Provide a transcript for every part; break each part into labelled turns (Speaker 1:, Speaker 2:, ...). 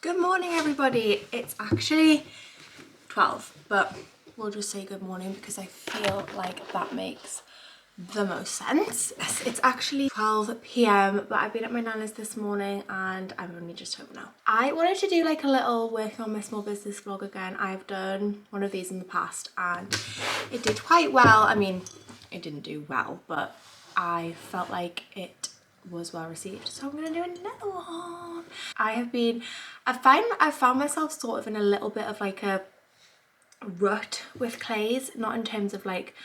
Speaker 1: Good morning everybody. It's actually 12, but we'll just say good morning because I feel like that makes the most sense. It's actually 12 p.m, but I've been at my nana's this morning and I'm only just home now. I wanted to do like a little working on my small business vlog again. I've done one of these in the past and it did quite well. I mean, it didn't do well, but I felt like it was well received, so I'm gonna do another one. I've found myself sort of in a little bit of like a rut with clays, not in terms of like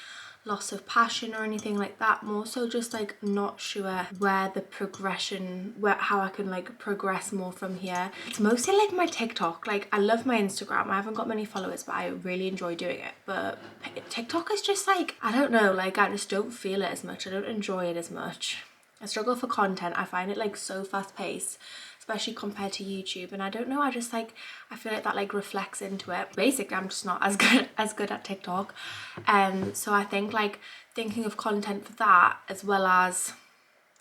Speaker 1: loss of passion or anything like that, more so just like not sure where the progression, how I can like progress more from here. It's mostly like my TikTok. Like I love my Instagram, I haven't got many followers but I really enjoy doing it, but TikTok is just like, I don't know, like I just don't feel it as much, I don't enjoy it as much. I struggle for content. I find it like so fast paced, especially compared to YouTube, and I don't know, I feel like that like reflects into it. Basically I'm just not as good at TikTok, so I think like thinking of content for that as well as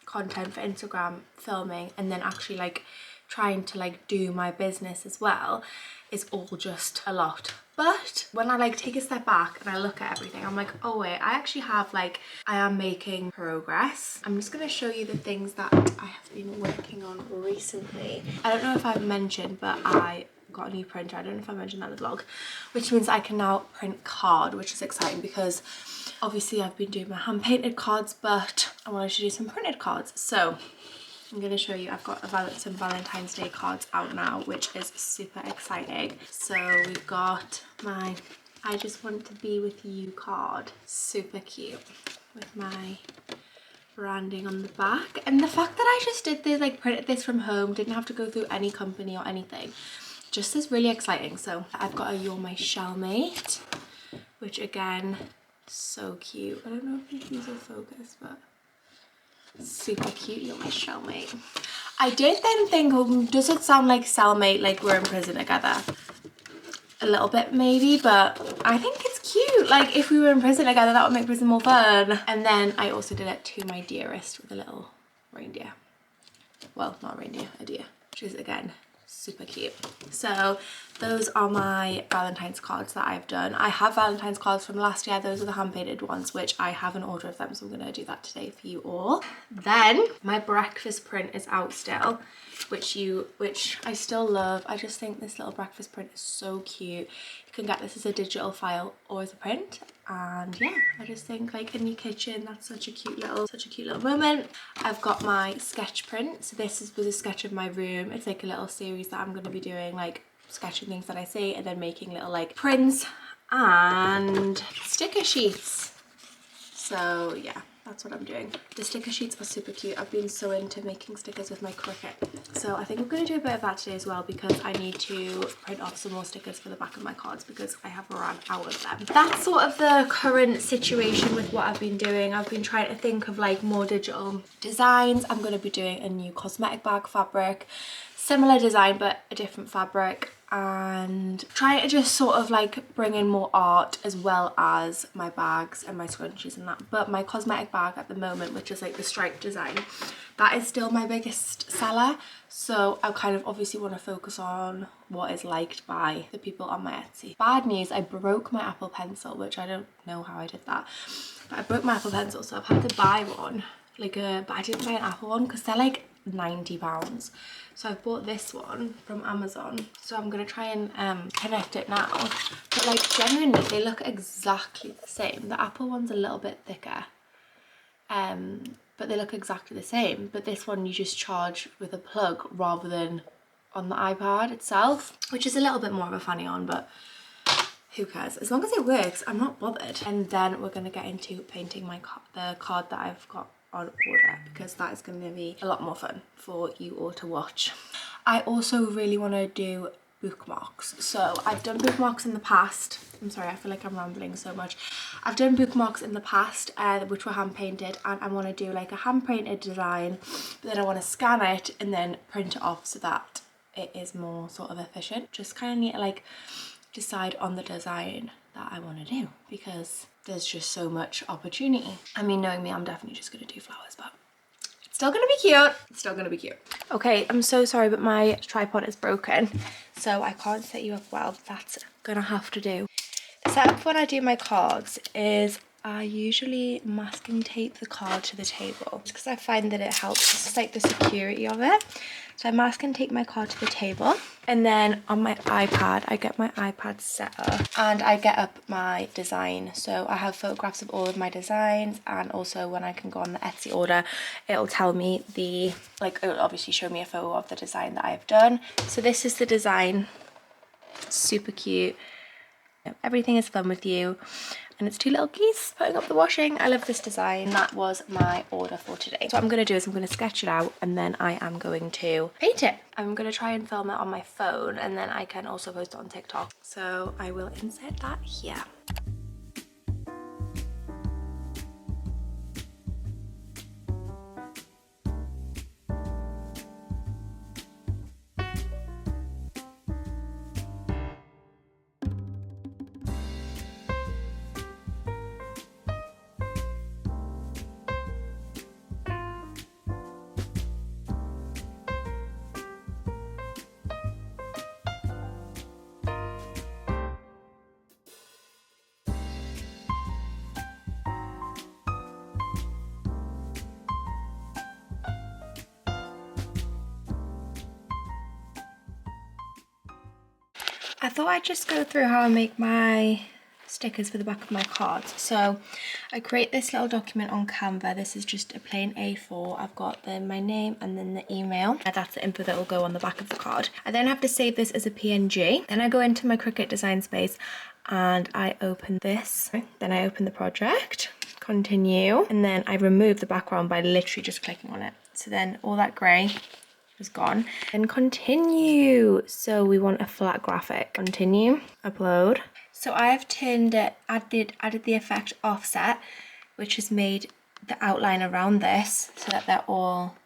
Speaker 1: content for Instagram, filming, and then actually like trying to like do my business as well is all just a lot. But when I like take a step back and I look at everything, I'm like, oh wait, I actually have like, I am making progress. I'm just going to show you the things that I have been working on recently. I don't know if I've mentioned, but I got a new printer. I don't know if I mentioned that in the vlog, which means I can now print card, which is exciting because obviously I've been doing my hand painted cards, but I wanted to do some printed cards. So I'm going to show you, I've got some Valentine's Day cards out now, which is super exciting. So we've got my I Just Want to Be With You card, super cute, with my branding on the back. And the fact that I just did this, like printed this from home, didn't have to go through any company or anything, just is really exciting. So I've got a You're My Shellmate, which again, so cute. I don't know if these will focus, but super cute. You're my shellmate. I did then think, oh, does it sound like cellmate, like we're in prison together? A little bit maybe, but I think it's cute. Like if we were in prison together, that would make prison more fun. And then I also did it To My Dearest with a little reindeer. Well, not a reindeer, a deer, which is again super cute. So those are my Valentine's cards that I've done. I have Valentine's cards from last year. Those are the hand painted ones, which I have an order of them, so I'm going to do that today for you all. Then my breakfast print is out still, which I still love. I just think this little breakfast print is so cute. You can get this as a digital file or as a print, and yeah, I just think like in your kitchen, that's such a cute little moment. I've got my sketch print. So this was a sketch of my room. It's like a little series that I'm going to be doing, like sketching things that I see and then making little like prints and sticker sheets. So yeah, that's what I'm doing. The sticker sheets are super cute. I've been so into making stickers with my Cricut, so I think I'm going to do a bit of that today as well, because I need to print off some more stickers for the back of my cards because I have run out of them. That's sort of the current situation with what I've been doing. I've been trying to think of like more digital designs. I'm going to be doing a new cosmetic bag fabric, similar design but a different fabric, and trying to just sort of like bring in more art as well as my bags and my scrunchies and that. But my cosmetic bag at the moment, which is like the stripe design, that is still my biggest seller, so I kind of obviously want to focus on what is liked by the people on my Etsy. Bad news, I broke my Apple Pencil, which I don't know how I did that, but I broke my Apple Pencil, so I've had to buy one, but I didn't buy an Apple one because they're like £90. So I've bought this one from Amazon, so I'm gonna try and connect it now. But like genuinely, they look exactly the same. The Apple one's a little bit thicker, but they look exactly the same. But this one you just charge with a plug rather than on the iPad itself, which is a little bit more of a fanny on, but who cares? As long as it works, I'm not bothered. And then we're gonna get into painting the card that I've got on order, because that is going to be a lot more fun for you all to watch. I also really want to do bookmarks. So I've done bookmarks in the past. I'm sorry, I feel like I'm rambling so much. I've done bookmarks in the past which were hand painted, and I want to do like a hand painted design, but then I want to scan it and then print it off so that it is more sort of efficient. Just kind of need to like decide on the design that I want to do, because there's just so much opportunity. I mean, knowing me, I'm definitely just going to do flowers, but Still gonna be cute. Still gonna be cute. Okay, I'm so sorry, but my tripod is broken, so I can't set you up well. That's gonna have to do. The setup when I do my cards is I usually masking tape the card to the table just because I find that it helps. It's just like the security of it. So I masking tape my card to the table, and then on my iPad I get my iPad set up and I get up my design. So I have photographs of all of my designs, and also when I can go on the Etsy order, it'll tell me it'll obviously show me a photo of the design that I've done. So this is the design. Super cute. Everything is fun with you, and it's two little geese putting up the washing. I love this design. That was my order for today. So what I'm going to do is I'm going to sketch it out, and then I am going to paint it. I'm going to try and film it on my phone, and then I can also post it on TikTok. So I will insert that here. I thought I'd just go through how I make my stickers for the back of my cards. So I create this little document on Canva. This is just a plain A4. I've got my name and then the email. And that's the info that will go on the back of the card. I then have to save this as a PNG. Then I go into my Cricut design space and I open this. Then I open the project, continue, and then I remove the background by literally just clicking on it. So then all that grey is gone. Then continue. So we want a flat graphic. Continue, upload. So I have turned it, added the effect offset, which has made the outline around this so that they're all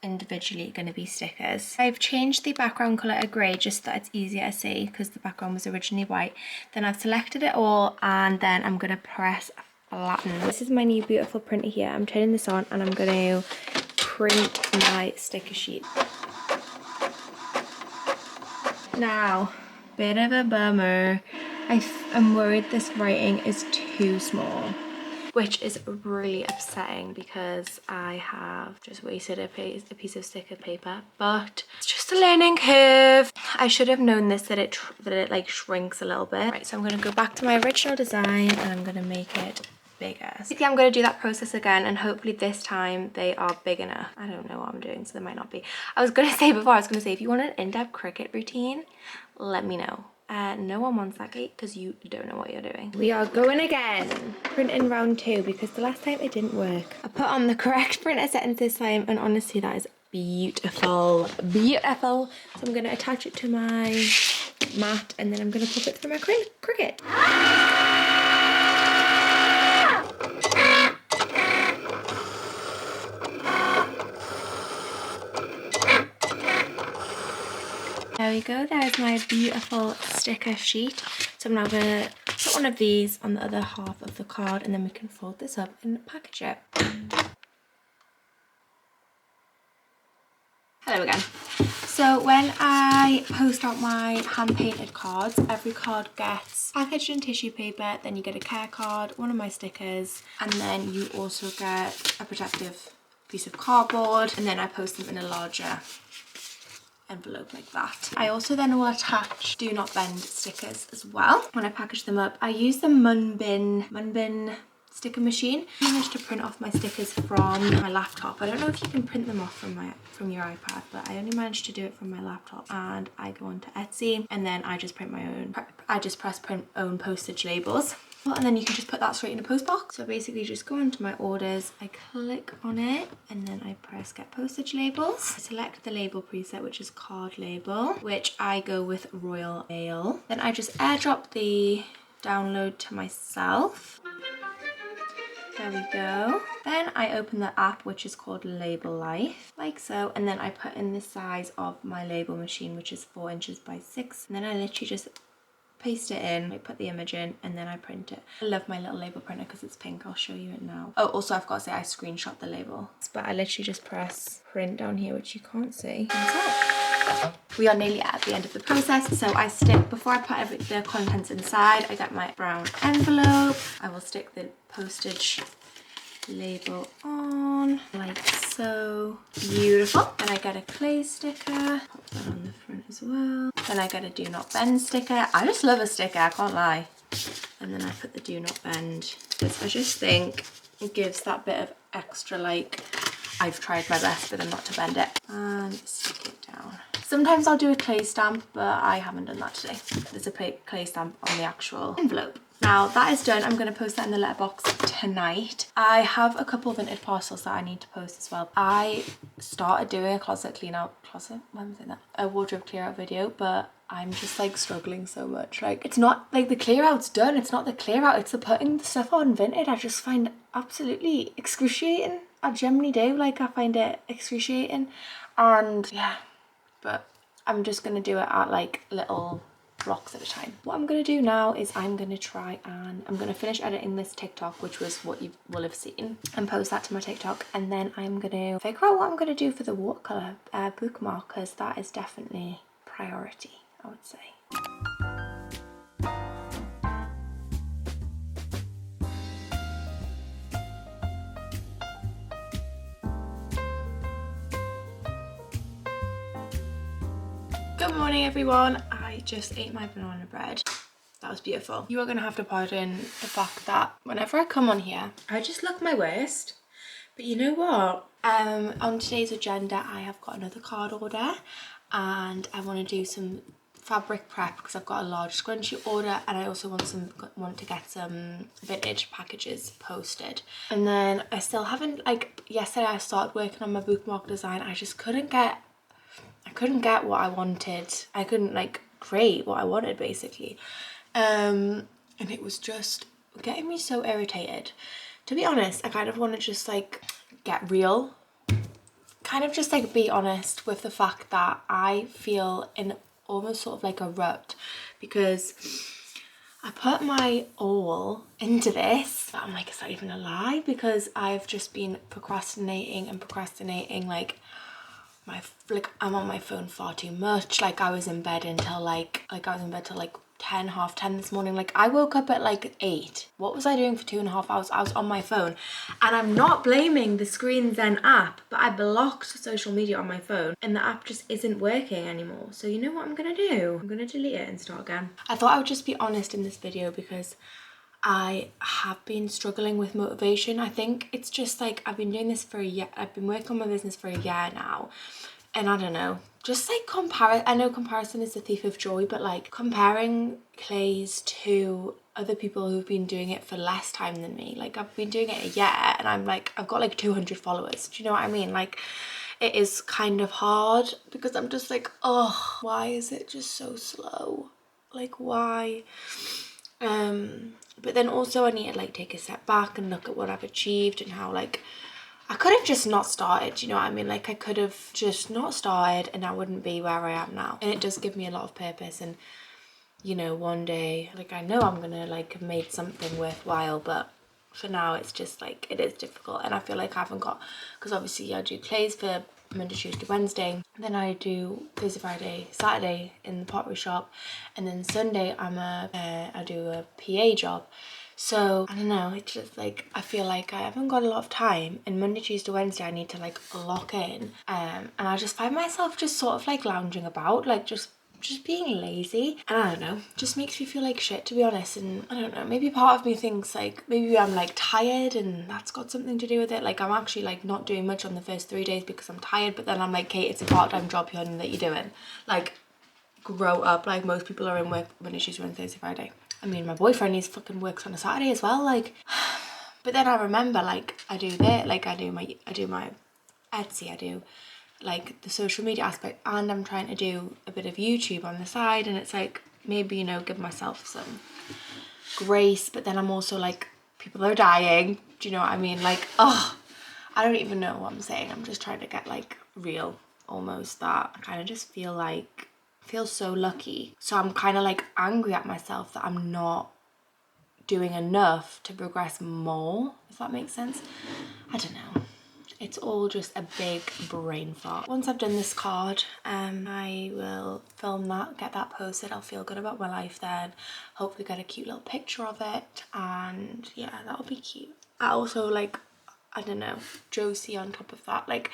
Speaker 1: individually going to be stickers. I've changed the background colour to grey just so that it's easier to see because the background was originally white. Then I've selected it all, and then I'm going to press flatten. This is my new beautiful printer here. I'm turning this on and I'm going to print my sticker sheet. Now, bit of a bummer. I'm worried this writing is too small, which is really upsetting because I have just wasted a piece of sticker paper, but it's just a learning curve. I should have known this, that it like shrinks a little bit. Right, so I'm going to go back to my original design and I'm going to make it bigger. Basically, I'm going to do that process again, and hopefully this time they are big enough. I don't know what I'm doing, so they might not be. I was going to say if you want an in-depth Cricut routine, let me know. No one wants that, Kate, because you don't know what you're doing. We are going again. Printing round 2 because the last time it didn't work. I put on the correct printer settings this time, and honestly that is beautiful. Beautiful. So I'm going to attach it to my mat, and then I'm going to pop it through my Cricut. There we go, there's my beautiful sticker sheet. So I'm now going to put one of these on the other half of the card, and then we can fold this up and package it. Hello again. So when I post out my hand-painted cards, every card gets packaged in tissue paper, then you get a care card, one of my stickers, and then you also get a protective piece of cardboard, and then I post them in a larger envelope like that. I also then will attach do not bend stickers as well when I package them up. I use the Munbin sticker machine. I managed to print off my stickers from my laptop. I don't know if you can print them off from your iPad, but I only managed to do it from my laptop. And I go onto Etsy, and then I just print my own. I just press print own postage labels. And then you can just put that straight in a post box. So basically just go into my orders, I click on it, and then I press get postage labels. I select the label preset, which is card label, which I go with Royal Mail. Then I just airdrop the download to myself. There we go. Then I open the app, which is called Label Life, like so, and then I put in the size of my label machine, which is 4 inches by 6, and then I literally just paste it in, I put the image in, and then I print it. I love my little label printer because it's pink. I'll show you it now. Oh, also I've got to say I screenshot the label. But I literally just press print down here, which you can't see. We are nearly at the end of the process, so I stick, before I put the contents inside, I get my brown envelope. I will stick the postage label on, like so. Beautiful. Then I get a clay sticker, pop that on the front as well. Then I get a do not bend sticker. I just love a sticker, I can't lie. And then I put the do not bend because I just think it gives that bit of extra, like, I've tried my best for them not to bend it. And stick it down. Sometimes I'll do a clay stamp, but I haven't done that today. There's a clay stamp on the actual envelope. Now that is done, I'm going to post that in the letterbox tonight. I have a couple of vintage parcels that I need to post as well. I started doing a a wardrobe clear out video, but I'm just like struggling so much. Like, it's not like the clear out's done, it's not the clear out, it's the putting the stuff on Vinted. I just find absolutely excruciating. I generally do, like, I find it excruciating. And yeah, but I'm just gonna do it at like little blocks at a time. What I'm gonna do now is I'm gonna try and I'm gonna finish editing this TikTok, which was what you will have seen, and post that to my TikTok, and then I'm gonna figure out what I'm gonna do for the watercolor bookmark, because that is definitely priority, I would say. Good morning everyone. I just ate my banana bread. That was beautiful. You are going to have to pardon the fact that whenever I come on here, I just look my worst. But you know what? On today's agenda, I have got another card order and I want to do some fabric prep because I've got a large scrunchie order, and I also want to get some vintage packages posted. And then I still haven't, like, yesterday I started working on my bookmark design. I just couldn't get what I wanted. I couldn't like create what I wanted basically. And it was just getting me so irritated. To be honest, I kind of want to just like get real. Kind of just like be honest with the fact that I feel in almost sort of like a rut because I put my all into this, but I'm like, is that even a lie? Because I've just been procrastinating, like I'm on my phone far too much. Like I was in bed until like 10, half 10 this morning. Like I woke up at like 8. What was I doing for 2.5 hours? I was on my phone, and I'm not blaming the Screen Zen app, but I blocked social media on my phone and the app just isn't working anymore. So you know what I'm gonna do? I'm gonna delete it and start again. I thought I would just be honest in this video because I have been struggling with motivation. I think it's just like I've been doing this for a year. I've been working on my business for a year now, and I don't know, just like I know comparison is the thief of joy, but like comparing clays to other people who've been doing it for less time than me. Like I've been doing it a year and I've got like 200 followers. Do you know what I mean? Like it is kind of hard because I'm just like, oh, why is it just so slow? Like why? But then also I need to like take a step back and look at what I've achieved and how like I could have just not started, you know what I mean? Like I could have just not started and I wouldn't be where I am now. And it does give me a lot of purpose, and you know, one day like I know I'm gonna like have made something worthwhile, but for now it's just like it is difficult. And I feel like I haven't got, because obviously I do clays for Monday, Tuesday, Wednesday, then I do Thursday, Friday, Saturday in the pottery shop, and then Sunday I do a PA job. So I don't know, it's just like I feel like I haven't got a lot of time, and Monday, Tuesday, Wednesday I need to like lock in, and I just find myself just sort of like lounging about, like just being lazy, and I don't know, just makes me feel like shit, to be honest. And I don't know, maybe part of me thinks like maybe I'm like tired and that's got something to do with it. Like I'm actually like not doing much on the first 3 days because I'm tired, but then I'm like, Kate, it's a part-time job, honey, that you're doing. Like grow up. Like most people are in work Monday, Tuesday, Wednesday, Thursday, Friday. I mean, my boyfriend, he's fucking works on a Saturday as well, like. But then I remember, like, I do that, like I do my Etsy, I do like the social media aspect, and I'm trying to do a bit of YouTube on the side, and it's like maybe, you know, give myself some grace. But then I'm also like, people are dying, do you know what I mean? Like, oh, I don't even know what I'm saying. I'm just trying to get like real, almost, that I kind of just feel like I feel so lucky. So I'm kind of like angry at myself that I'm not doing enough to progress more, if that makes sense. I don't know. It's all just a big brain fart. Once I've done this card, I will film that, get that posted. I'll feel good about my life then. Hopefully get a cute little picture of it, and yeah, that'll be cute. I also like, I don't know, Josie on top of that. Like,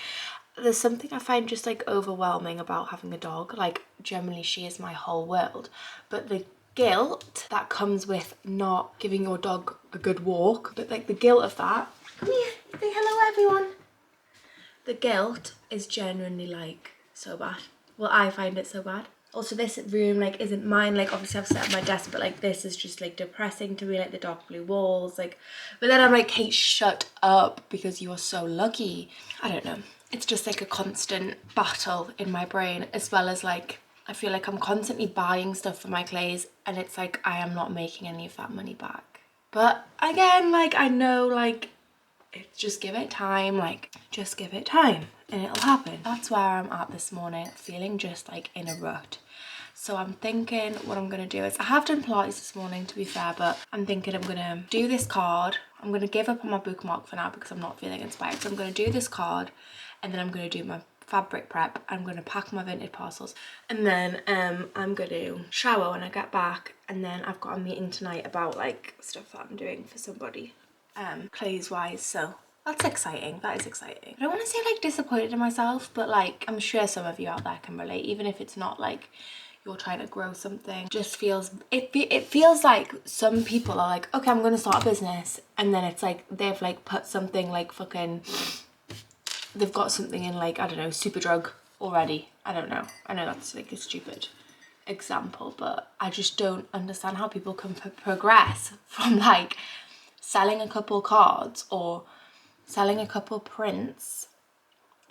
Speaker 1: there's something I find just like overwhelming about having a dog. Like, generally she is my whole world, but the guilt that comes with not giving your dog a good walk, but like the guilt of that. Come here, say hello everyone. The guilt is genuinely like so bad. Well, I find it so bad. Also, this room like isn't mine. Like, obviously I've set up my desk, but like this is just like depressing to me, like the dark blue walls, like, but then I'm like, Kate, shut up, because you are so lucky. I don't know, it's just like a constant battle in my brain, as well as like I feel like I'm constantly buying stuff for my clays, and it's like I am not making any of that money back. But again, like, I know, like, it's just give it time, like just give it time and it'll happen. That's where I'm at this morning, feeling just like in a rut. So I'm thinking what I'm gonna do is, I have done Pilates this morning to be fair, but I'm thinking I'm gonna do this card. I'm gonna give up on my bookmark for now because I'm not feeling inspired. So I'm gonna do this card, and then I'm gonna do my fabric prep. I'm gonna pack my vintage parcels, and then I'm gonna shower when I get back, and then I've got a meeting tonight about like stuff that I'm doing for somebody, clays wise, so that's exciting. That is exciting. I don't want to say like disappointed in myself, but like I'm sure some of you out there can relate, even if it's not like you're trying to grow something. Just feels, it feels like some people are like, okay, I'm gonna start a business, and then it's like they've like put something like fucking, they've got something in like, I don't know, Superdrug already. I don't know, I know that's like a stupid example, but I just don't understand how people can progress from like selling a couple cards or selling a couple prints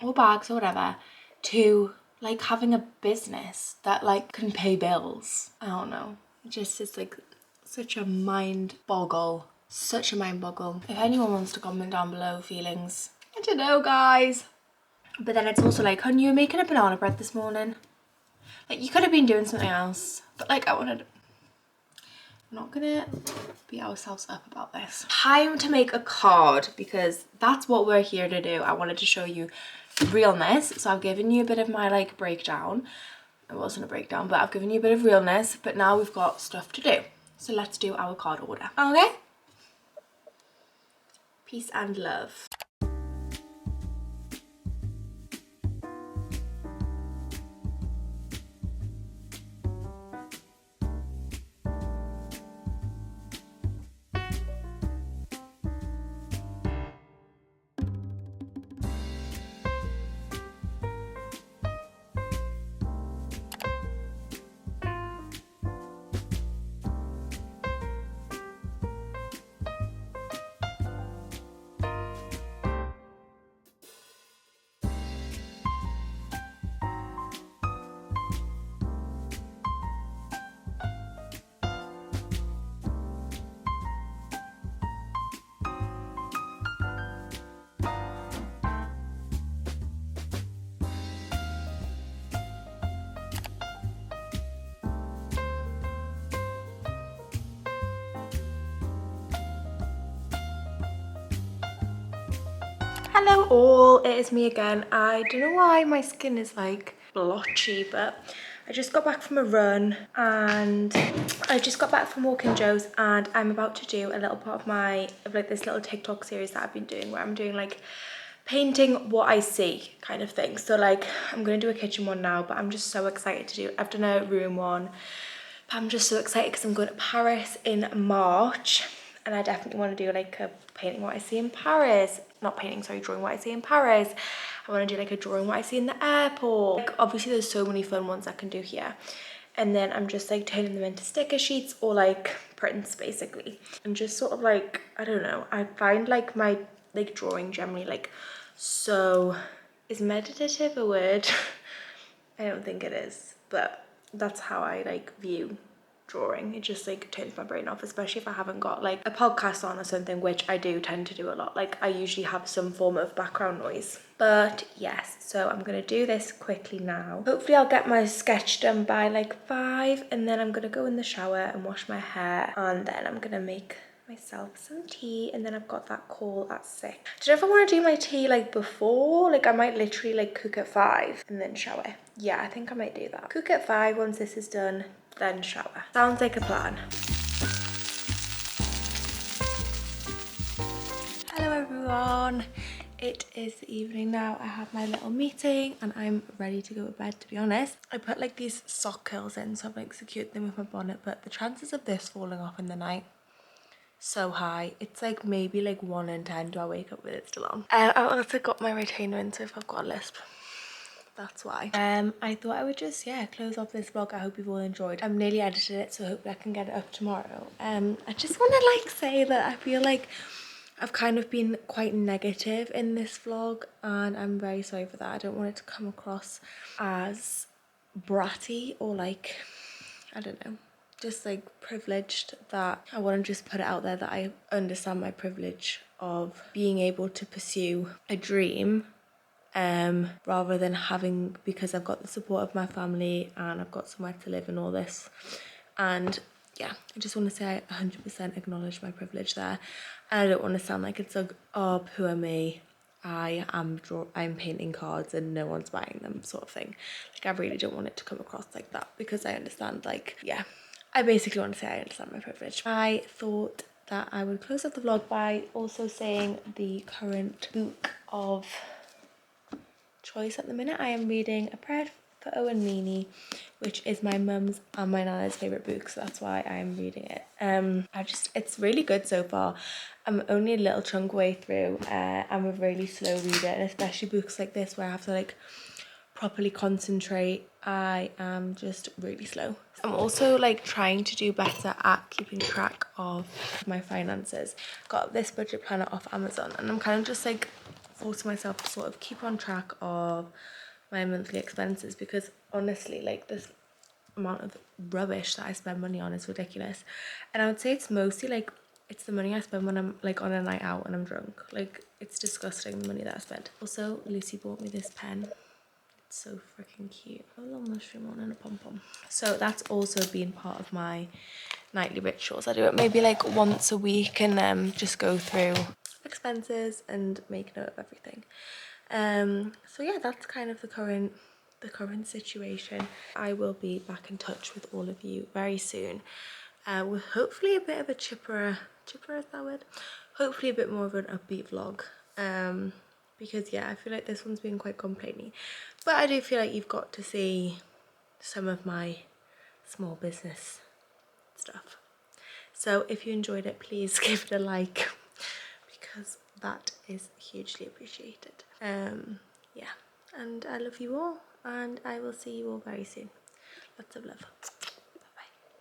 Speaker 1: or bags or whatever to like having a business that like can pay bills. I don't know, it just is like such a mind boggle, such a mind boggle. If anyone wants to comment down below feelings, I don't know guys. But then it's also like, hun, you were making a banana bread this morning, like you could have been doing something else, but like I wanted, I'm not gonna beat ourselves up about this. Time to make a card, because that's what we're here to do. I wanted to show you realness, so I've given you a bit of my like breakdown. It wasn't a breakdown, but I've given you a bit of realness, but now we've got stuff to do. So let's do our card order, okay? Peace and love. Hello all, it is me again. I don't know why my skin is like blotchy, but I just got back from a run, and I just got back from walking Joe's, and I'm about to do a little part of my, of like this little TikTok series that I've been doing, where I'm doing like painting what I see kind of thing. So like I'm gonna do a kitchen one now, but I'm just so excited to do it. I've done a room one, but I'm just so excited because I'm going to Paris in March, and I definitely want to do like a painting what I see in Paris. Not painting, sorry, drawing what I see in Paris. I want to do like a drawing what I see in the airport. Like, obviously there's so many fun ones I can do here. And then I'm just like turning them into sticker sheets or like prints basically. And just sort of like, I don't know, I find like my like drawing generally like so, is meditative a word? I don't think it is, but that's how I like view drawing. It just like turns my brain off, especially if I haven't got like a podcast on or something, which I do tend to do a lot. Like I usually have some form of background noise. But yes, so I'm gonna do this quickly now. Hopefully I'll get my sketch done by like 5, and then I'm gonna go in the shower and wash my hair, and then I'm gonna make myself some tea, and then I've got that call at 6. Do you know if I want to do my tea like before? Like I might literally like cook at 5 and then shower. Yeah, I think I might do that. Cook at 5 once this is done, then shower. Sounds like a plan. Hello everyone. It is the evening now. I have my little meeting and I'm ready to go to bed, to be honest. I put like these sock curls in, so I've like secured them with my bonnet, but the chances of this falling off in the night, so high. It's like maybe like 1 in 10 do I wake up with it still on. I also got my retainer in, so if I've got a lisp, that's why. I thought I would just, yeah, close off this vlog. I hope you've all enjoyed. I'm nearly edited it, so hopefully I can get it up tomorrow. I just want to like say that I feel like I've kind of been quite negative in this vlog, and I'm very sorry for that. I don't want it to come across as bratty or like, I don't know, just like privileged. That I want to just put it out there that I understand my privilege of being able to pursue a dream, rather than having, because I've got the support of my family and I've got somewhere to live and all this. And yeah, I just want to say I 100% acknowledge my privilege there, and I don't want to sound like it's like, oh, poor me, I'm painting cards and no one's buying them sort of thing. Like I really don't want it to come across like that, because I understand, like, yeah, I basically want to say I understand my privilege. I thought that I would close up the vlog by also saying the current book of choice at the minute. I am reading A Prayer for Owen Meany, which is my mum's and my nana's favourite book, so that's why I'm reading it. It's really good so far. I'm only a little chunk way through. I'm a really slow reader, and especially books like this where I have to like properly concentrate, I am just really slow. I'm also like trying to do better at keeping track of my finances. Got this budget planner off Amazon, and I'm kind of just like forcing myself to sort of keep on track of my monthly expenses, because honestly, like, this amount of rubbish that I spend money on is ridiculous. And I would say it's mostly like, it's the money I spend when I'm like on a night out and I'm drunk. Like, it's disgusting, the money that I spent. Also, Lucy bought me this pen. It's so freaking cute. A little mushroom on and a pom-pom. So that's also been part of my nightly rituals. I do it maybe like once a week, and just go through expenses and make note of everything. So yeah, that's kind of the current situation. I will be back in touch with all of you very soon, with hopefully a bit of a chipper is that word? Hopefully a bit more of an upbeat vlog. Because yeah, I feel like this one's been quite complainy, but I do feel like you've got to see some of my small business stuff. So if you enjoyed it, please give it a like, because that is hugely appreciated. Yeah, and I love you all, and I will see you all very soon. Lots of love.